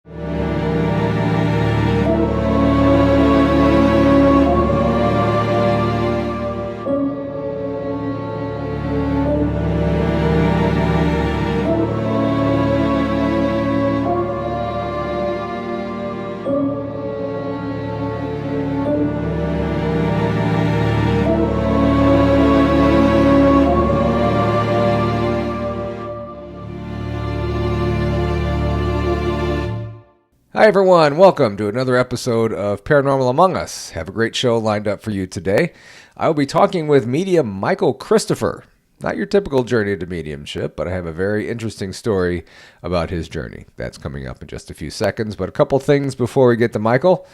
Hi everyone, welcome to another episode of Paranormal Among Us. Have a great show lined up for you today. I will be talking with medium Michael Christopher. Not your typical journey to mediumship, but I have a very interesting story about his journey. That's coming up in just a few seconds, but a couple things before we get to Michael.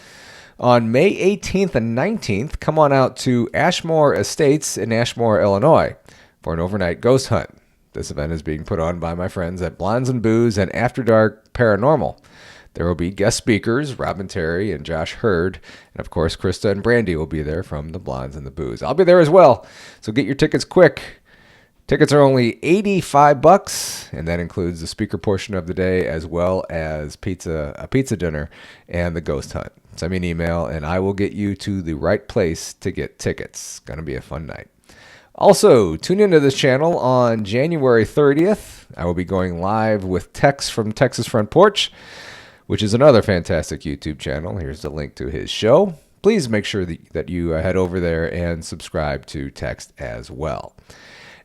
On May 18th and 19th, come on out to Ashmore Estates in Ashmore, Illinois for an overnight ghost hunt. This event is being put on by my friends at Blondes and Booze and After Dark Paranormal. There will be guest speakers, Robin Terry and Josh Hurd, and of course, Krista and Brandy will be there from the Blondes and the Booze. I'll be there as well, so get your tickets quick. Tickets are only $85, and that includes the speaker portion of the day as well as a pizza dinner and the ghost hunt. Send me an email, and I will get you to the right place to get tickets. Going to be a fun night. Also, tune into this channel on January 30th. I will be going live with Tex from Texas Front Porch, which is another fantastic YouTube channel. Here's the link to his show. Please make sure that you head over there and subscribe to Text as well.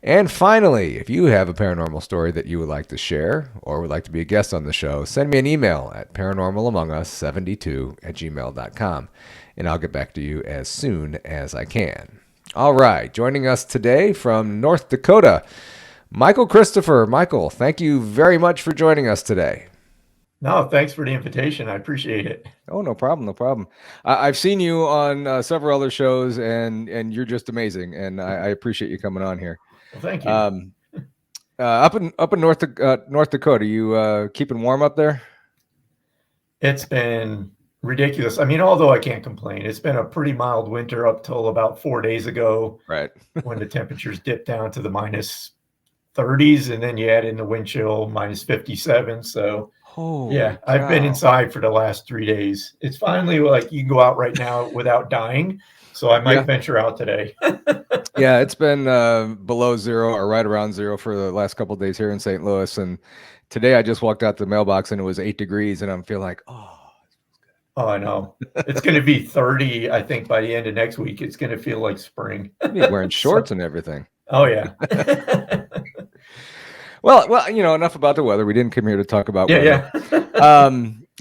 And finally, if you have a paranormal story that you would like to share or would like to be a guest on the show, send me an email at paranormalamongus72@gmail.com, and I'll get back to you as soon as I can. All right, joining us today from North Dakota, Michael Christopher. Michael, thank you very much for joining us today. No, thanks for the invitation. I appreciate it. Oh, no problem, no problem. I've seen you on several other shows, and you're just amazing, and I appreciate you coming on here. Well, thank you. Up in North Dakota, you keeping warm up there? It's been ridiculous. I mean, although I can't complain, it's been a pretty mild winter up till about 4 days ago, right? When the temperatures dipped down to the minus 30s, and then you add in the wind chill, minus 57. So yeah, I've been inside for the last 3 days. It's finally like you can go out right now without dying. So I might venture out today. Yeah, it's been below zero or right around zero for the last couple of days here in St. Louis. And today I just walked out the mailbox and it was 8 degrees, and I'm feeling like, oh, I know. It's going to be 30, I think, by the end of next week. It's going to feel like spring. You're wearing shorts and everything. Oh, yeah. Well, you know, enough about the weather. We didn't come here to talk about weather. Yeah.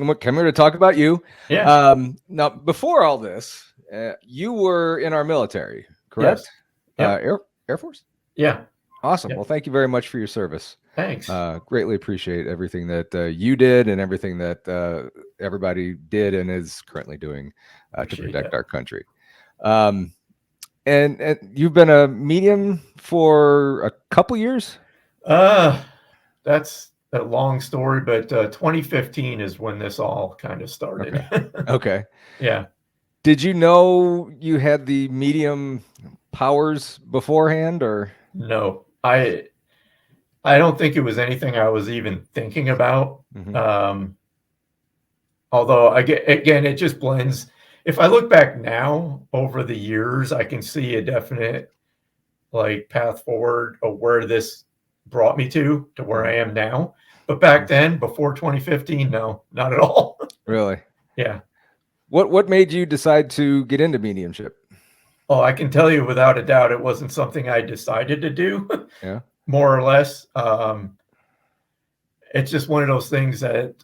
We came here to talk about you. Yeah. Now, before all this, you were in our military, correct? Yes. Yep. Air Force? Yeah. Awesome. Yep. Well, thank you very much for your service. Thanks. Greatly appreciate everything that you did and everything that everybody did and is currently doing to protect our country. And you've been a medium for a couple years? That's a long story, but 2015 is when this all kind of started. Okay. Yeah. Did you know you had the medium powers beforehand, or? No, I don't think it was anything I was even thinking about. Mm-hmm. Although again, it just blends. If I look back now over the years, I can see a definite like path forward of where this brought me to where I am now. But back then, before 2015, no, not at all. Really? Yeah. What made you decide to get into mediumship? Oh, I can tell you without a doubt, it wasn't something I decided to do. Yeah. More or less. It's just one of those things that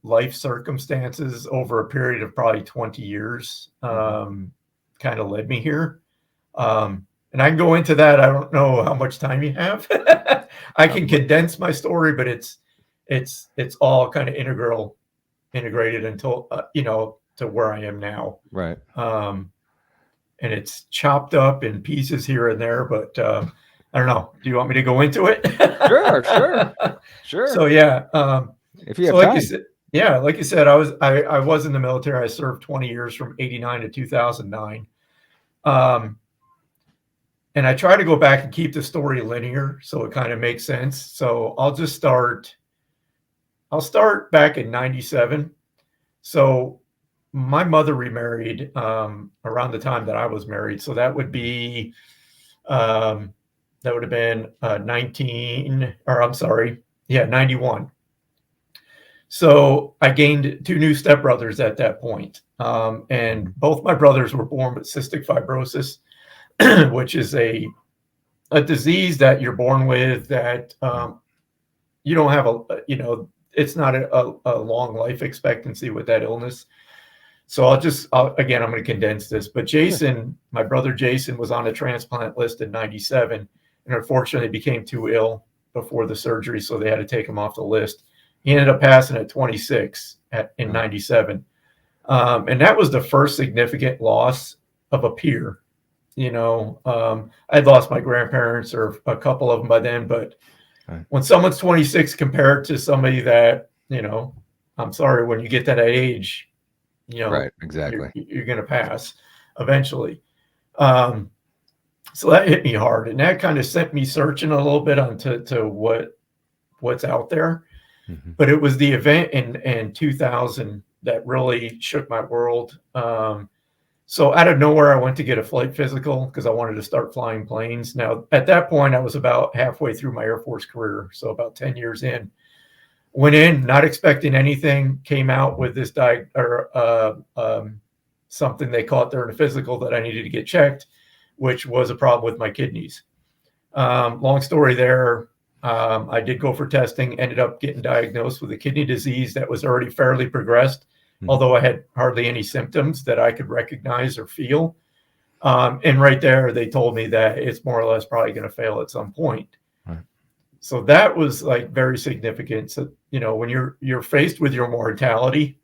life circumstances over a period of probably 20 years kind of led me here. And I can go into that. I don't know how much time you have. I can condense my story, but it's all kind of integrated until to where I am now. Right. And it's chopped up in pieces here and there, but I don't know. Do you want me to go into it? Sure. So yeah. If you have time. Like you said, I was in the military. I served 20 years from 89 to 2009. And I try to go back and keep the story linear so it kind of makes sense. So I'll just start I'll start back in 97. So my mother remarried around the time that I was married. So that would be, that would have been 19, or I'm sorry, yeah, 91. So I gained two new stepbrothers at that point. And both my brothers were born with cystic fibrosis, which is a disease that you're born with that you don't have it's not a long life expectancy with that illness. So again, I'm going to condense this. But Jason, my brother Jason, was on a transplant list in 97 and unfortunately became too ill before the surgery. So they had to take him off the list. He ended up passing at 26 in 97. And that was the first significant loss of a peer. I'd lost my grandparents or a couple of them by then, but when someone's 26 compared to somebody that, I'm sorry, when you get to that age, right, exactly, you're going to pass eventually. So that hit me hard, and that kind of sent me searching a little bit to what's out there. Mm-hmm. But it was the event in 2000 that really shook my world. So out of nowhere, I went to get a flight physical because I wanted to start flying planes. Now, at that point, I was about halfway through my Air Force career, so about 10 years in. Went in, not expecting anything, came out with this something they caught there in a physical that I needed to get checked, which was a problem with my kidneys. Long story there. I did go for testing, ended up getting diagnosed with a kidney disease that was already fairly progressed, although I had hardly any symptoms that I could recognize or feel. And right there, they told me that it's more or less probably going to fail at some point. Right. So that was like very significant. So, when you're faced with your mortality,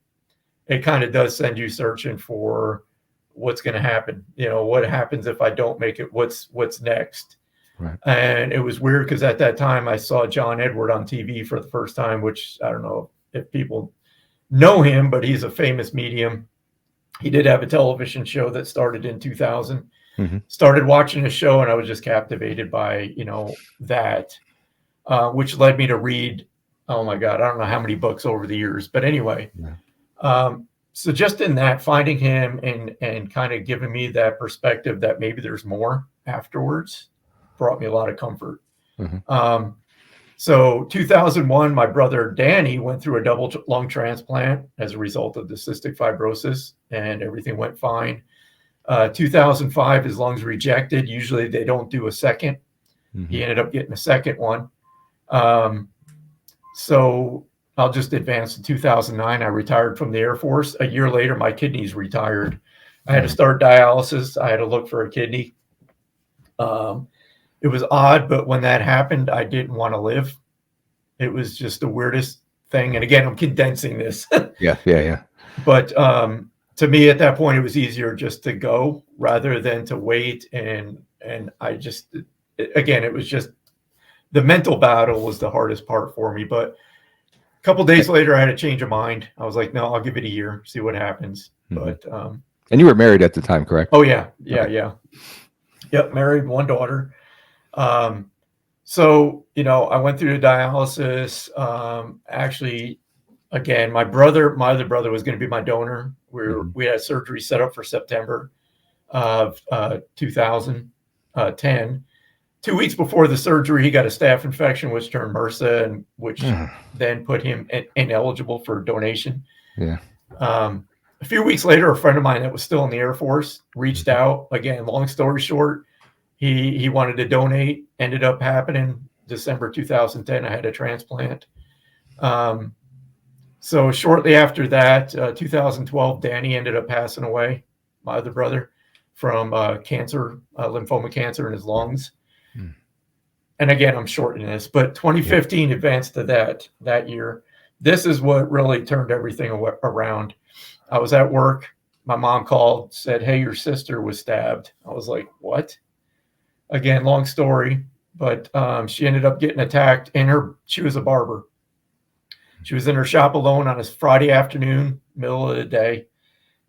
it kind of does send you searching for what's going to happen. What happens if I don't make it? What's next? Right. And it was weird because at that time I saw John Edward on TV for the first time, which I don't know if people know him, but he's a famous medium. He did have a television show that started in 2000. Mm-hmm. Started watching the show and I was just captivated by, that, which led me to read, oh my God, I don't know how many books over the years, but anyway. Yeah. So just in that, finding him and kind of giving me that perspective that maybe there's more afterwards brought me a lot of comfort. Mm-hmm. So 2001, my brother Danny went through a double lung transplant as a result of the cystic fibrosis, and everything went fine. 2005, his lungs rejected. Usually they don't do a second. Mm-hmm. He ended up getting a second one. So I'll just advance to 2009. I retired from the Air Force. A year later, my kidneys retired. I had to start dialysis. I had to look for a kidney. It was odd, but when that happened, I didn't want to live. It was just the weirdest thing. And again, I'm condensing this. Yeah. But to me, at that point, it was easier just to go rather than to wait. And I just, again, it was just the mental battle was the hardest part for me. But a couple of days later, I had a change of mind. I was like, no, I'll give it a year, see what happens. Mm-hmm. But and you were married at the time, correct? Oh yeah. Yep, married, one daughter. So, I went through the dialysis. Actually, again, my other brother was going to be my donor. We had surgery set up for September of 2010. 2 weeks before the surgery, he got a staph infection, which turned MRSA, and which then put him ineligible for donation. Yeah. A few weeks later, a friend of mine that was still in the Air Force reached out. Again, long story short, he wanted to donate. Ended up happening December 2010. I had a transplant. So shortly after that, 2012, Danny ended up passing away, my other brother, from cancer, lymphoma cancer in his lungs. And again, I'm shortening this, but 2015 advanced to that year. This is what really turned everything around. I was at work. My mom called, said, hey, your sister was stabbed. I was like, what? Again, long story, but she ended up getting attacked she was a barber. She was in her shop alone on a Friday afternoon, middle of the day.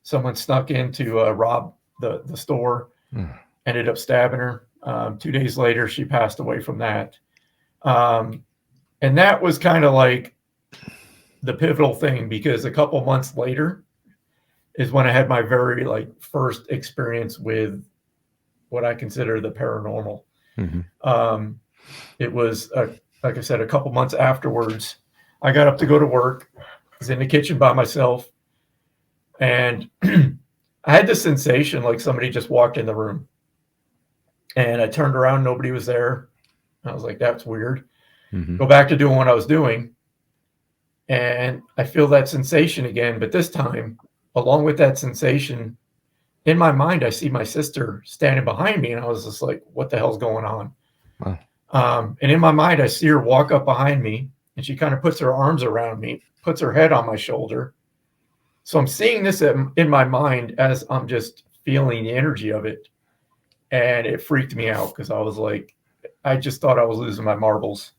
Someone snuck in to rob the store, ended up stabbing her. 2 days later, she passed away from that. And that was kind of like the pivotal thing, because a couple months later is when I had my very first experience with what I consider the paranormal. Mm-hmm. Um, it was like I said, a couple months afterwards, I got up to go to work. I was in the kitchen by myself, and I had this sensation like somebody just walked in the room. And I turned around, nobody was there. I was like, that's weird. Mm-hmm. Go back to doing what I was doing. And I feel that sensation again. But this time, along with that sensation, in my mind, I see my sister standing behind me. And I was just like, what the hell's going on? Wow. And in my mind, I see her walk up behind me, and she kind of puts her arms around me, puts her head on my shoulder. So I'm seeing this in my mind as I'm just feeling the energy of it. And it freaked me out because I was like, I just thought I was losing my marbles.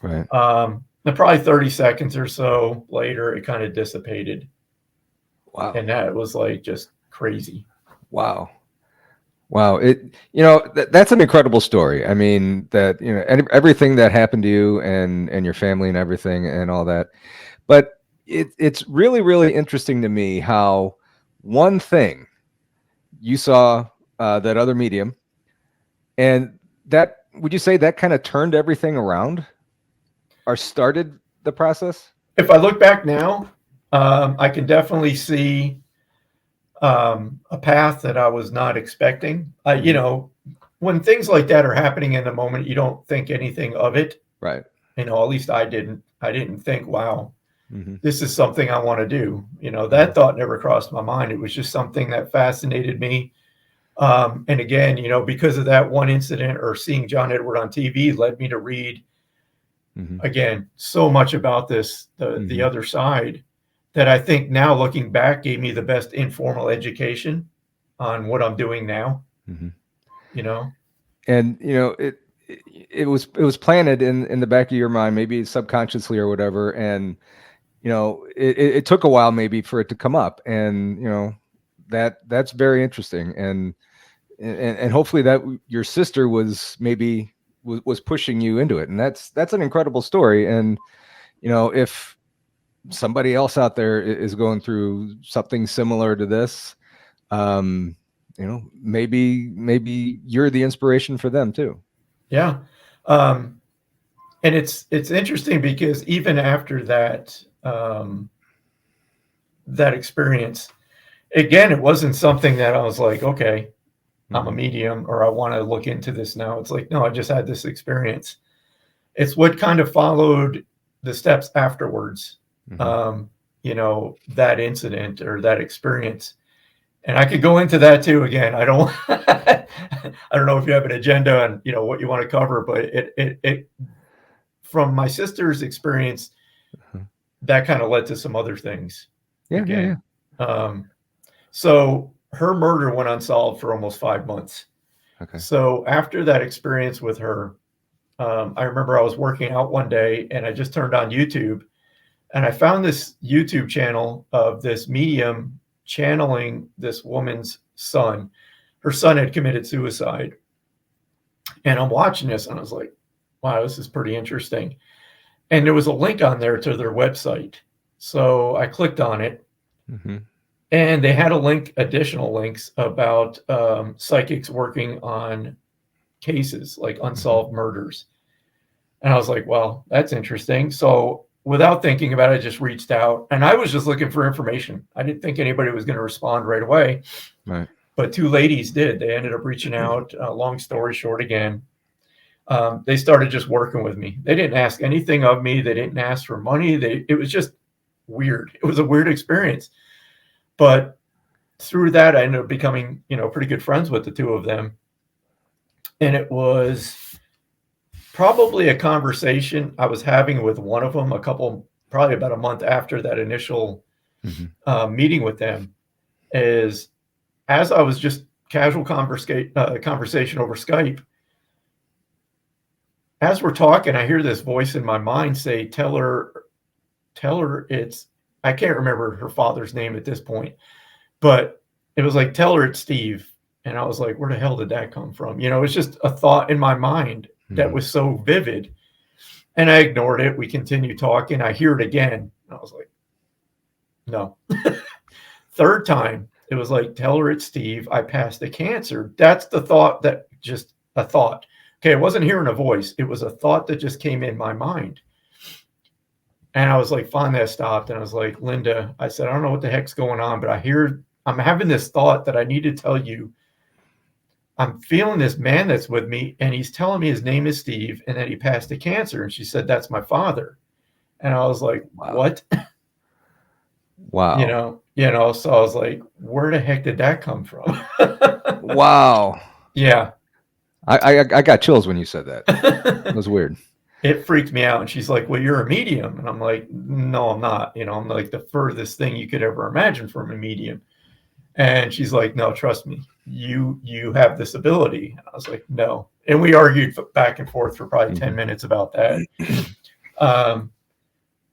Right. And probably 30 seconds or so later, it kind of dissipated. Wow. And that was like just crazy. Wow. Wow. That's an incredible story. I mean, that, everything that happened to you and your family and everything and all that. But it's really, really interesting to me how one thing you saw, that other medium, and that, would you say that kind of turned everything around or started the process? If I look back now, I can definitely see a path that I was not expecting. When things like that are happening in the moment, you don't think anything of it. Right. At least I didn't. I didn't think, wow, Mm-hmm. this is something I want to do. That Mm-hmm. thought never crossed my mind. It was just something that fascinated me. And again, because of that one incident or seeing John Edward on TV led me to read, Mm-hmm. again, so much about this, the other side, that I think now looking back gave me the best informal education on what I'm doing now. Mm-hmm. You know, And it was planted in the back of your mind, maybe subconsciously or whatever, and it took a while maybe for it to come up, and that's very interesting, and hopefully that your sister was maybe was pushing you into it, and that's an incredible story. And if somebody else out there is going through something similar to this, maybe you're the inspiration for them too. yeah. And it's interesting because even after that that experience, again, it wasn't something that I was like, okay, I'm a medium or I want to look into this now. It's like, no, I just had this experience. It's what kind of followed the steps afterwards. Mm-hmm. That incident or that experience. And I could go into that too. Again, I don't I don't know if you have an agenda and what you want to cover, but it from my sister's experience, that kind of led to some other things. Yeah, again. yeah. So her murder went unsolved for almost 5 months. Okay. So after that experience with her, I remember I was working out one day and I just turned on YouTube and I found this YouTube channel of this medium channeling this woman's son. Her son had committed suicide. And I'm watching this and I was like, wow, this is pretty interesting. And there was a link on there to their website. So I clicked on it. Mm-hmm. And they had additional links about psychics working on cases like unsolved murders. And I was like, well, that's interesting. So without thinking about it, I just reached out and I was just looking for information. I didn't think anybody was going to respond right away. Right. But 2 ladies did. They ended up reaching out. Long story short, again, they started just working with me. They didn't ask anything of me. They didn't ask for money. It was just weird. It was a weird experience. But through that, I ended up becoming, pretty good friends with the 2 of them. And it was probably a conversation I was having with one of them probably about a month after that initial meeting with them, is as I was just casual conversation over Skype, as we're talking, I hear this voice in my mind say, tell her I can't remember her father's name at this point, but it was like, tell her it's Steve. And I was like, where the hell did that come from? It's just a thought in my mind that was so vivid. And I ignored it. We continued talking. I hear it again. And I was like, no. Third time, it was like, tell her it's Steve. I passed the cancer. That's the thought, that just a thought. Okay, I wasn't hearing a voice. It was a thought that just came in my mind. And I was like, finally, I stopped and I was like, Linda, I said, I don't know what the heck's going on, but I'm having this thought that I need to tell you. I'm feeling this man that's with me, and he's telling me his name is Steve and that he passed the cancer. And she said, that's my father. And I was like, Wow. what? Wow. So I was like, where the heck did that come from? Wow. Yeah. I got chills when you said that. That was weird. It freaked me out. And she's like, well, you're a medium. And I'm like, no, I'm not. I'm like the furthest thing you could ever imagine from a medium. And she's like, no, trust me, you have this ability. And I was like, no. And we argued back and forth for probably 10 minutes about that.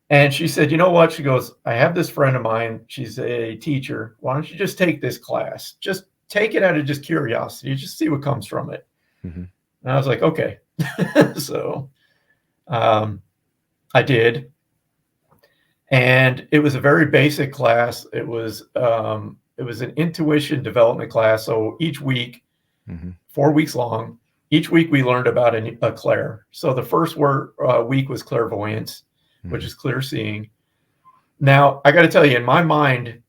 And she said, you know what? She goes, I have this friend of mine. She's a teacher. Why don't you just take this class? Just take it out of just curiosity. Just see what comes from it. Mm-hmm. And I was like, okay. So I did. And it was a very basic class. It was an intuition development class. So each week, 4 weeks long, each week we learned about a clair. So the first week was clairvoyance, which is clear seeing. Now, I got to tell you, in my mind,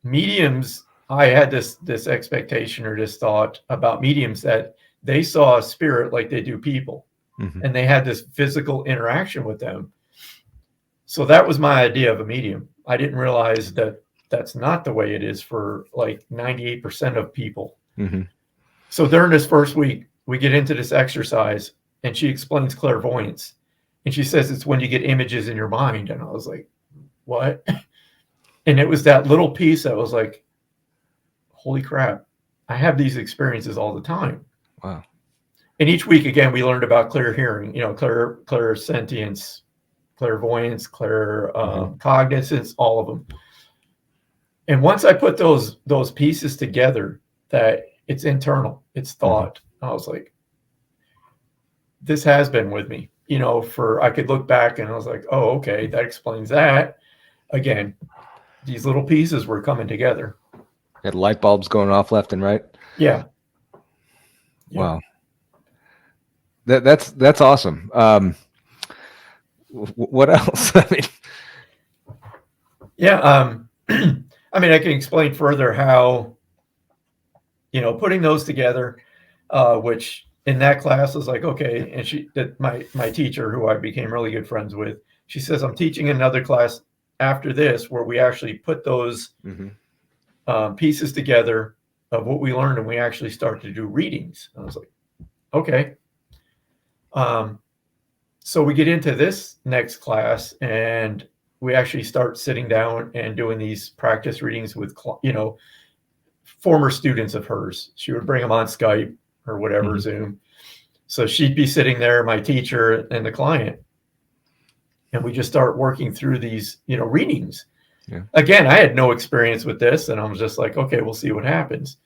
mediums, I had this expectation or this thought about mediums that they saw a spirit like they do people, and they had this physical interaction with them. So that was my idea of a medium. I didn't realize that that's not the way it is for like 98% of people. So during this first week, we get into this exercise, and she explains clairvoyance. And she says it's when you get images in your mind. And I was like, what? And it was that little piece that was like, holy crap, I have these experiences all the time. Wow. And each week, again, we learned about clear hearing, clear sentience, clairvoyance, clear cognizance, all of them. And once I put those pieces together, that it's internal, it's thought, I was like, this has been with me. I could look back and I was like, oh, okay, that explains that. Again, these little pieces were coming together. Had light bulbs going off left and right. Yeah. Wow. That's awesome. What else? I mean, yeah. I mean, I can explain further how, putting those together, which in that class was like, okay. And my teacher, who I became really good friends with, she says, I'm teaching another class after this where we actually put those pieces together of what we learned, and we actually start to do readings. And I was like, okay. So we get into this next class, and we actually start sitting down and doing these practice readings with, former students of hers. She would bring them on Skype or whatever, Zoom. So she'd be sitting there, my teacher and the client, and we just start working through these, readings. Yeah. Again, I had no experience with this, and I was just like, okay, we'll see what happens.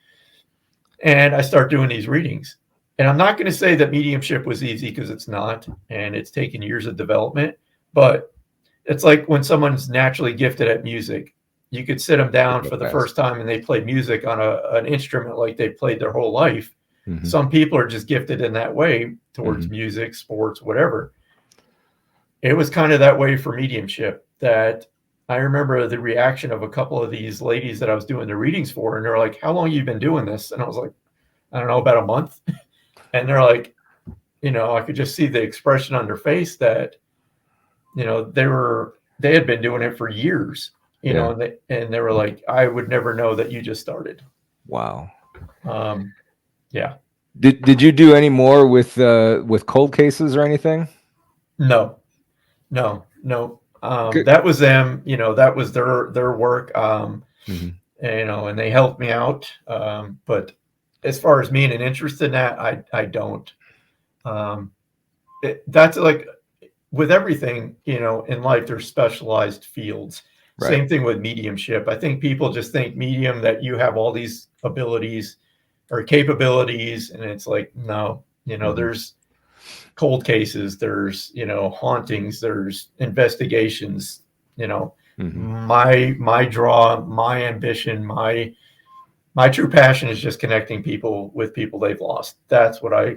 And I start doing these readings. And I'm not going to say that mediumship was easy, because it's not, and it's taken years of development. But it's like when someone's naturally gifted at music, you could sit them down for the first time and they play music on an instrument like they played their whole life. Some people are just gifted in that way towards music, sports, whatever. It was kind of that way for mediumship. That I remember the reaction of a couple of these ladies that I was doing the readings for, and they're like, how long have you been doing this? And I was like, I don't know, about a month. And they're like, I could just see the expression on their face that, they had been doing it for years, and they were like, I would never know that you just started. Wow. Yeah. Did you do any more with cold cases or anything? No. That was them, that was their work. And they helped me out. But as far as being an interest in that, I don't. That's like with everything, in life, there's specialized fields. Right. Same thing with mediumship. I think people just think medium, that you have all these abilities or capabilities, and it's like, no, there's cold cases, there's, hauntings, there's investigations, You know, Mm-hmm. my draw, my ambition, my true passion is just connecting people with people they've lost. That's what I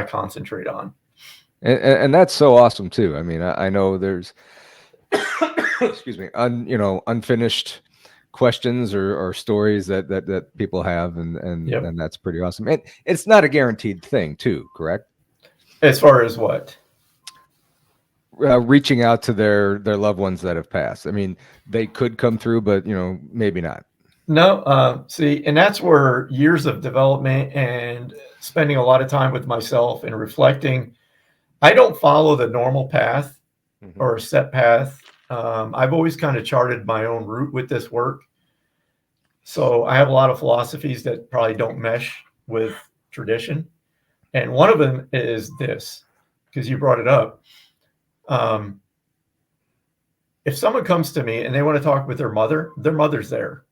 concentrate on. And that's so awesome too. I mean, I know there's excuse me, unfinished questions or stories that people have, Yep. and that's pretty awesome. And it's not a guaranteed thing too, correct? As far as what? Reaching out to their loved ones that have passed. I mean, they could come through, but maybe not. No, see, and that's where years of development and spending a lot of time with myself and reflecting. I don't follow the normal path Mm-hmm. or a set path. I've always kind of charted my own route with this work. So I have a lot of philosophies that probably don't mesh with tradition. And one of them is this, because you brought it up. Um, if someone comes to me and they want to talk with their mother's there.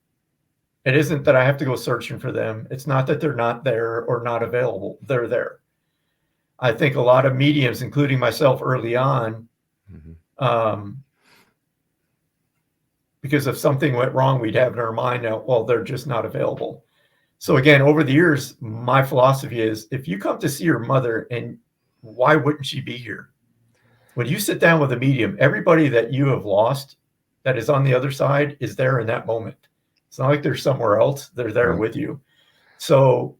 It isn't that I have to go searching for them. It's not that they're not there or not available. They're there. I think a lot of mediums, including myself early on, Mm-hmm. Because if something went wrong, we'd have in our mind now, well, they're just not available. So again, over the years, my philosophy is if you come to see your mother, and why wouldn't she be here? When you sit down with a medium, everybody that you have lost that is on the other side is there in that moment. It's not like they're somewhere else. They're there Right. with you. So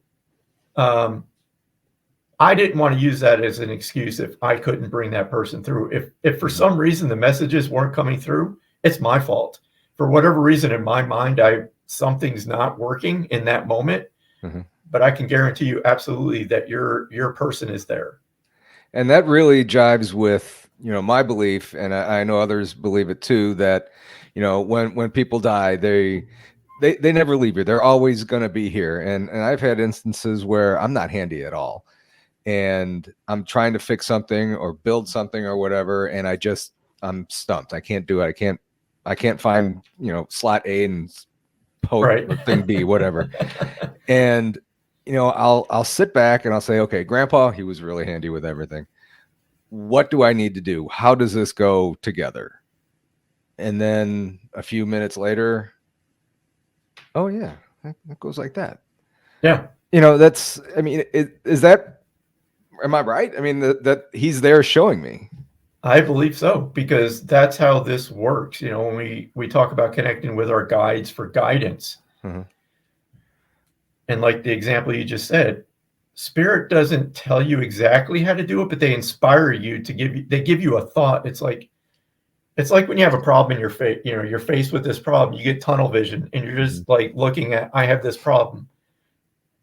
I didn't want to use that as an excuse if I couldn't bring that person through. If for some reason the messages weren't coming through, it's my fault. For whatever reason in my mind, something's not working in that moment. Mm-hmm. But I can guarantee you absolutely that your person is there. And that really jives with my belief, and I know others believe it too, that when people die, they never leave you. They're always going to be here. And I've had instances where I'm not handy at all, and I'm trying to fix something or build something or whatever, and I'm stumped. I can't do it. I can't find slot A and poke Right. or thing B, whatever. And I'll sit back and I'll say, okay, Grandpa, he was really handy with everything. What do I need to do? How does this go together? And then a few minutes later, oh yeah, that goes like that. Yeah. That's, I mean, is that, am I right? I mean, that he's there showing me. I believe so, because that's how this works. When we talk about connecting with our guides for guidance, Mm-hmm. and like the example you just said, spirit doesn't tell you exactly how to do it, but they inspire you they give you a thought. It's like when you have a problem in your face, you're faced with this problem, you get tunnel vision and you're just like looking at, I have this problem,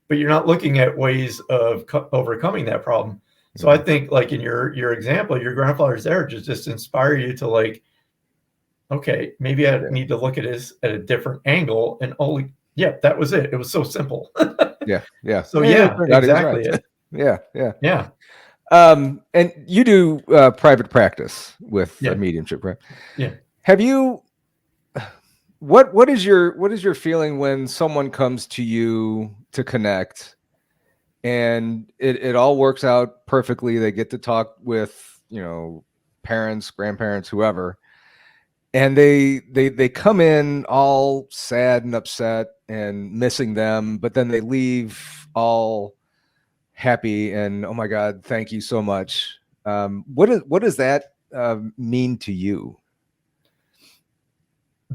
but you're not looking at ways of overcoming that problem. So I think like in your example, your grandfather's there to just inspire you to like, okay, maybe I need to look at this at a different angle, and yeah, that was it. It was so simple. Yeah. So yeah, exactly Right. it. Yeah. And you do private practice with mediumship, right? Yeah. Have you? What is your feeling when someone comes to you to connect, and it all works out perfectly? They get to talk with parents, grandparents, whoever, and they come in all sad and upset and missing them, but then they leave all happy and, oh my God, thank you so much. What does that mean to you?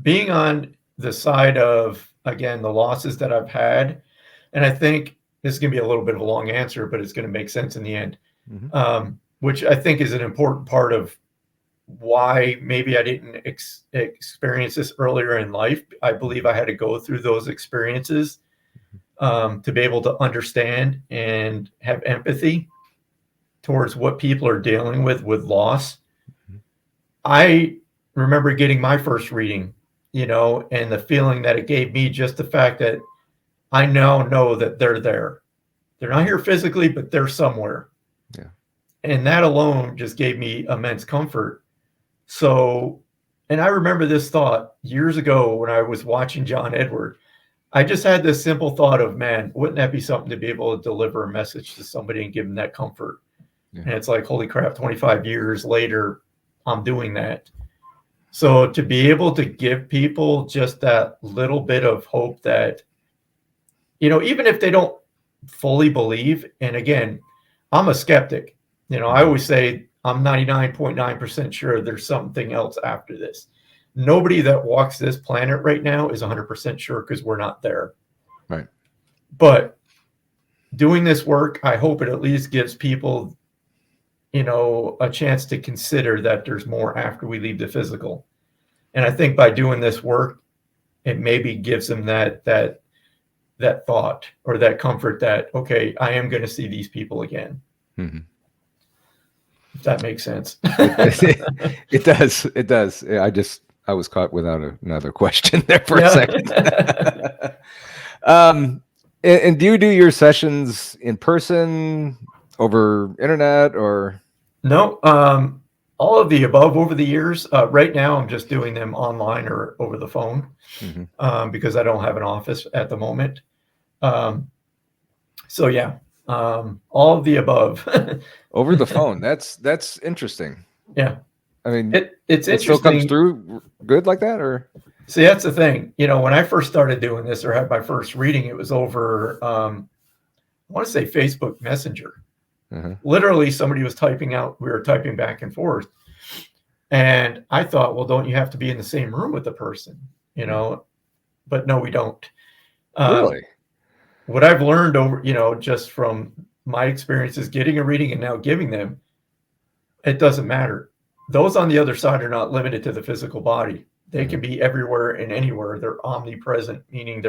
Being on the side of, again, the losses that I've had, and I think this is going to be a little bit of a long answer, but it's going to make sense in the end, which I think is an important part of why maybe I didn't experience this earlier in life. I believe I had to go through those experiences to be able to understand and have empathy towards what people are dealing with loss. I remember getting my first reading, and the feeling that it gave me, just the fact that I now know that they're there. They're not here physically, but they're somewhere. Yeah. And that alone just gave me immense comfort. So, and I remember this thought years ago when I was watching John Edward. I just had this simple thought of, man, wouldn't that be something to be able to deliver a message to somebody and give them that comfort? Yeah. And it's like, holy crap, 25 years later, I'm doing that. So to be able to give people just that little bit of hope that, even if they don't fully believe, and again, I'm a skeptic. I always say I'm 99.9% sure there's something else after this. Nobody that walks this planet right now is 100% sure because we're not there. Right. But doing this work, I hope it at least gives people, a chance to consider that there's more after we leave the physical. And I think by doing this work, it maybe gives them that thought or that comfort that, okay, I am going to see these people again. Mm-hmm. If that makes sense. It does. It does. I was caught without another question there for a second. And do you do your sessions in person, over internet, or? No, all of the above over the years. Right now, I'm just doing them online or over the phone because I don't have an office at the moment. So yeah, all of the above. Over the phone. That's interesting. Yeah. I mean, it's it still comes interesting. through good like that, or? See, that's the thing. When I first started doing this or had my first reading, it was over, I want to say Facebook Messenger. Literally, somebody was typing out, we were typing back and forth. And I thought, well, don't you have to be in the same room with the person? But no, we don't. Really? What I've learned over, just from my experiences getting a reading and now giving them, it doesn't matter. Those on the other side are not limited to the physical body. They can be everywhere and anywhere. They're omnipresent, meaning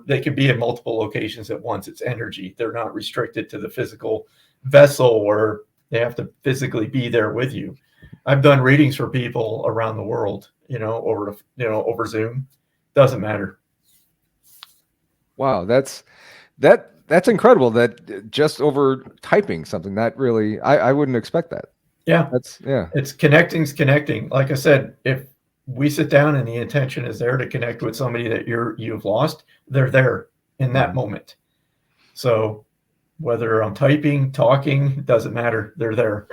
they can be in multiple locations at once. It's energy. They're not restricted to the physical vessel or they have to physically be there with you. I've done readings for people around the world, over Zoom. Doesn't matter. Wow, that's incredible. That just over typing something that really I wouldn't expect that. Yeah, yeah. It's connecting. Like I said, if we sit down and the intention is there to connect with somebody that you've lost, they're there in that moment. So whether I'm typing, talking, doesn't matter. They're there.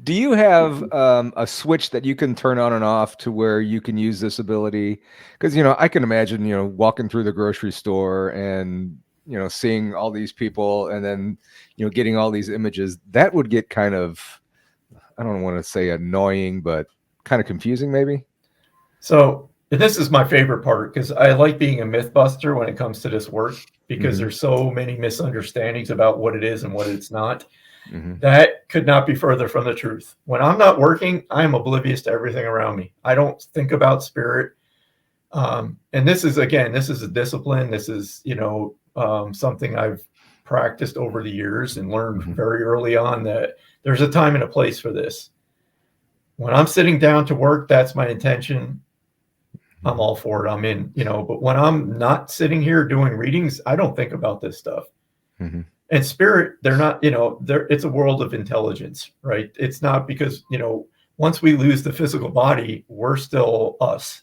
Do you have a switch that you can turn on and off to where you can use this ability? Because, I can imagine, walking through the grocery store and, seeing all these people and then, getting all these images. That would get kind of, I don't want to say annoying, but kind of confusing maybe. So this is my favorite part because I like being a mythbuster when it comes to this work because there's so many misunderstandings about what it is and what it's not. That could not be further from the truth. When I'm not working, I'm oblivious to everything around me. I don't think about spirit. And this is a discipline. This is, something I've practiced over the years and learned very early on that there's a time and a place for this. When I'm sitting down to work, that's my intention. I'm all for it. I'm in, but when I'm not sitting here doing readings, I don't think about this stuff. And spirit, they're not, it's a world of intelligence, right? It's not because, once we lose the physical body, we're still us.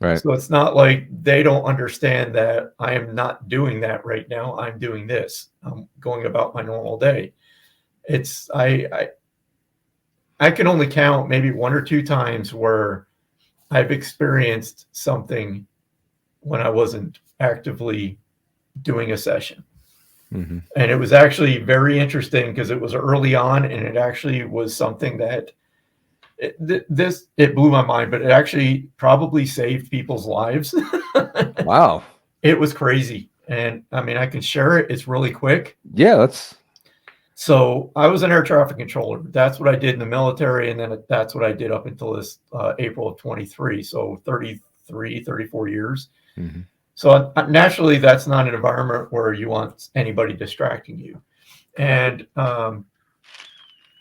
Right. So it's not like they don't understand that I am not doing that right now. I'm doing this. I'm going about my normal day. I can only count maybe one or two times where I've experienced something when I wasn't actively doing a session. And it was actually very interesting because it was early on and it actually was something that it blew my mind, but it actually probably saved people's lives. Wow. It was crazy. And I mean, I can share it. It's really quick. Yeah, So I was an air traffic controller. That's what I did in the military. And then that's what I did up until this April of 23. So 34 years. So naturally, that's not an environment where you want anybody distracting you. And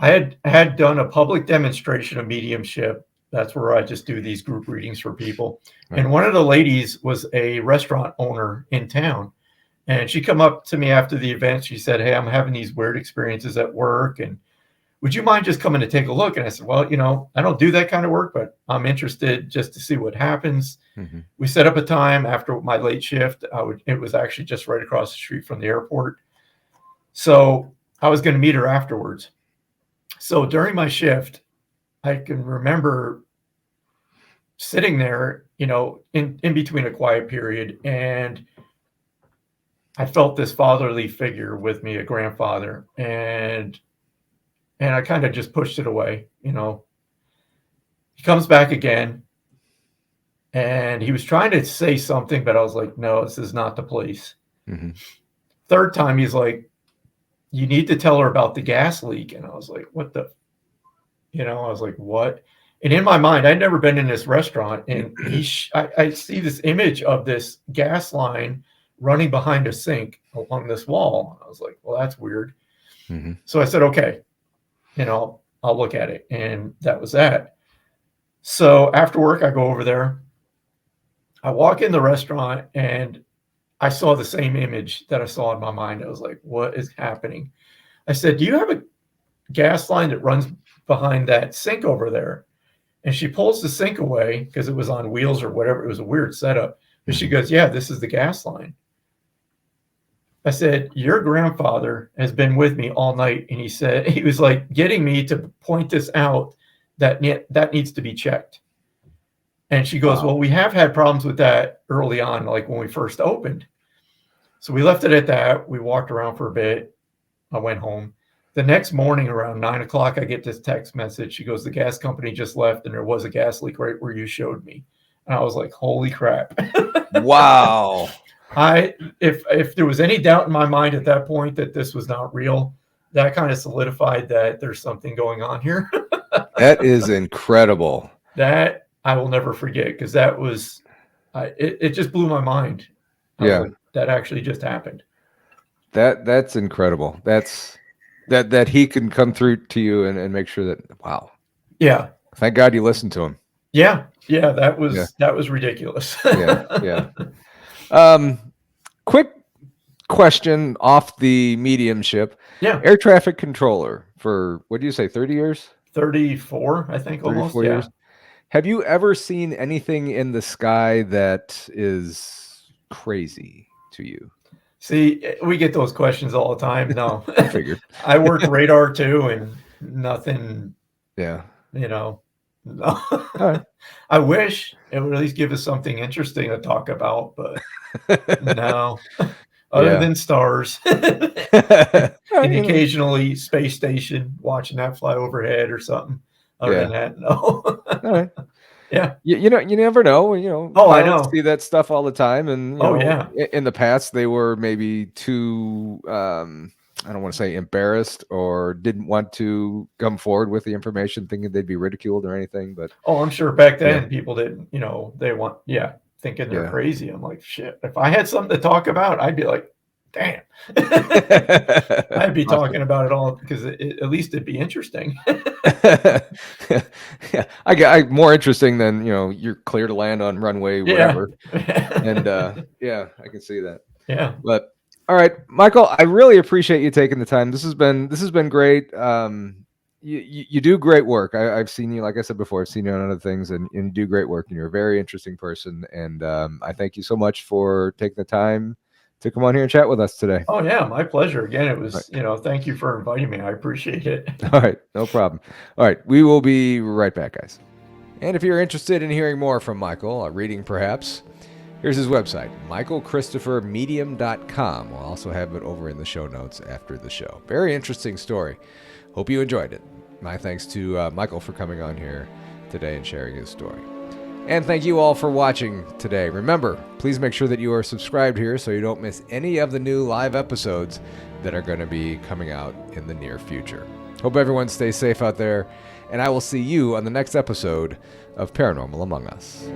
I had done a public demonstration of mediumship. That's where I just do these group readings for people. Right. And one of the ladies was a restaurant owner in town. And she come up to me after the event. She said, "Hey, I'm having these weird experiences at work. And would you mind just coming to take a look?" And I said, "Well, I don't do that kind of work, but I'm interested just to see what happens." We set up a time after my late shift. It was actually just right across the street from the airport. So I was going to meet her afterwards. So during my shift, I can remember sitting there, in between a quiet period, and I felt this fatherly figure with me, a grandfather, and I kind of just pushed it away. He comes back again, and he was trying to say something, but I was like, no, this is not the place. Mm-hmm. Third time, he's like, you need to tell her about the gas leak. And I was like, what the, I was like, what? And in my mind, I'd never been in this restaurant, and I see this image of this gas line running behind a sink along this wall. I was like, well, that's weird. Mm-hmm. So I said, okay, I'll look at it. And that was that. So after work, I go over there. I walk in the restaurant, and I saw the same image that I saw in my mind. I was like, what is happening? I said, do you have a gas line that runs behind that sink over there? And she pulls the sink away because it was on wheels or whatever. It was a weird setup. But she goes, yeah, this is the gas line. I said, your grandfather has been with me all night. And he said, he was like getting me to point this out, that needs to be checked. And she goes, well, we have had problems with that early on, like when we first opened. So we left it at that. We walked around for a bit. I went home. The next morning around 9:00, I get this text message. She goes, the gas company just left, and there was a gas leak right where you showed me. And I was like, holy crap. Wow. If there was any doubt in my mind at that point that this was not real, that kind of solidified that there's something going on here. That is incredible. That I will never forget, because that was, it just blew my mind. Yeah. Like, that actually just happened. That's incredible. That he can come through to you and make sure that, wow. Yeah. Thank God you listened to him. Yeah. That was ridiculous. Yeah. Quick question off the mediumship. Yeah. Air traffic controller for, what do you say, 30 years? 34, I think, almost. 34 years. Have you ever seen anything in the sky that is crazy to you? See, we get those questions all the time. No. I figured. I work radar too, and nothing. Yeah. No. Right. I wish it would at least give us something interesting to talk about, but no. Other than stars. And occasionally space station, watching that fly overhead or something. Other than that, no. All right. Yeah. You never know. Oh, I know. See that stuff all the time. And yeah. In the past, they were maybe too, I don't want to say embarrassed, or didn't want to come forward with the information, thinking they'd be ridiculed or anything. But I'm sure back then people didn't, they want, thinking they're crazy. I'm like, shit, if I had something to talk about, I'd be like, damn. I'd be talking about it all, because at least it'd be interesting. Yeah, I more interesting than you're clear to land on runway, whatever. And I can see that. Yeah. But all right, Michael, I really appreciate you taking the time. This has been great. You do great work. I've seen you, like I said before, I've seen you on other things, and you do great work, and you're a very interesting person. And I thank you so much for taking the time to come on here and chat with us today. Oh yeah, my pleasure. Again, it was, thank you for inviting me. I appreciate it. All right, no problem. All right, we will be right back, guys. And if you're interested in hearing more from Michael, a reading perhaps, here's his website, michaelchristophermedium.com. We'll also have it over in the show notes after the show. Very interesting story. Hope you enjoyed it. My thanks to Michael for coming on here today and sharing his story. And thank you all for watching today. Remember, please make sure that you are subscribed here so you don't miss any of the new live episodes that are going to be coming out in the near future. Hope everyone stays safe out there, and I will see you on the next episode of Paranormal Among Us.